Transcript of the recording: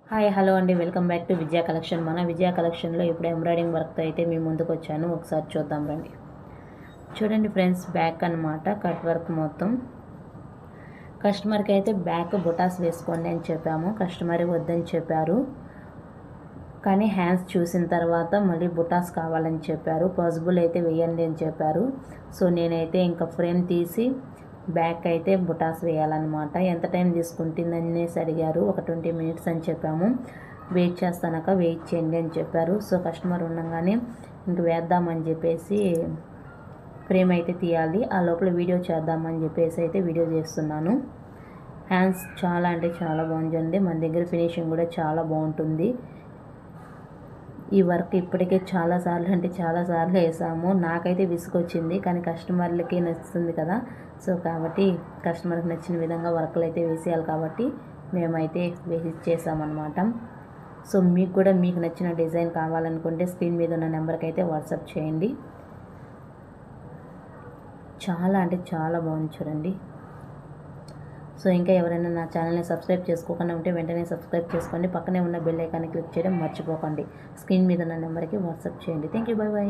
Hi hello అండి, welcome back to Vijaya collection. మన విజయ కలెక్షన్లో ఇప్పుడు ఎంబ్రాయిడింగ్ వర్క్తో అయితే మీ ముందుకు వచ్చాను. ఒకసారి చూద్దాం రండి. చూడండి ఫ్రెండ్స్, బ్యాక్ అన్నమాట కట్ వర్క్ మొత్తం. కస్టమర్కి అయితే బ్యాక్ బుటాస్ వేసుకోండి అని చెప్పాము. కస్టమర్ వద్దని చెప్పారు, కానీ హ్యాండ్స్ చూసిన తర్వాత మళ్ళీ బుటాస్ కావాలని చెప్పారు. పాసిబుల్ అయితే వేయండి అని చెప్పారు. సో నేనైతే ఇంకా ఫ్రేమ్ తీసి బ్యాక్ అయితే బుటాస్ వేయాలన్నమాట. ఎంత టైం తీసుకుంటుందనేసి అడిగారు. ఒక 20 మినిట్స్ అని చెప్పాము. వెయిట్ చేస్తానక వెయిట్ చేయండి అని చెప్పారు. సో కస్టమర్ ఉండగానే ఇంక వేద్దామని చెప్పేసి ఫ్రేమ్ అయితే తీయాలి. ఆ లోపల వీడియో చేద్దామని చెప్పేసి అయితే వీడియో చేస్తున్నాను. హ్యాండ్స్ చాలా అంటే చాలా బాగుంటుంది. మన దగ్గర ఫినిషింగ్ కూడా చాలా బాగుంటుంది. ఈ వర్క్ ఇప్పటికే చాలాసార్లు వేసాము. నాకైతే విసుగొచ్చింది, కానీ కస్టమర్లకి నచ్చుతుంది కదా. సో కాబట్టి కస్టమర్కి నచ్చిన విధంగా వర్క్లు అయితే వేసేయాలి కాబట్టి మేమైతే వేసి చేసామన్నమాట. సో మీకు కూడా మీకు నచ్చిన డిజైన్ కావాలనుకుంటే స్క్రీన్ మీద ఉన్న నెంబర్కి అయితే వాట్సాప్ చేయండి. చాలా అంటే చాలా బాగుంది చూడండి. సో ఇంకా ఎవరైనా నా ఛానల్ని సబ్స్క్రైబ్ చేసుకోకుండా ఉంటే వెంటనే సబ్స్క్రైబ్ చేసుకోండి. పక్కనే ఉన్న బెల్ ఐకాన్ని క్లిక్ చేయడం మర్చిపోకండి. స్క్రీన్ మీద ఉన్న నెంబర్కి వాట్సాప్ చేయండి. Thank you, bye bye.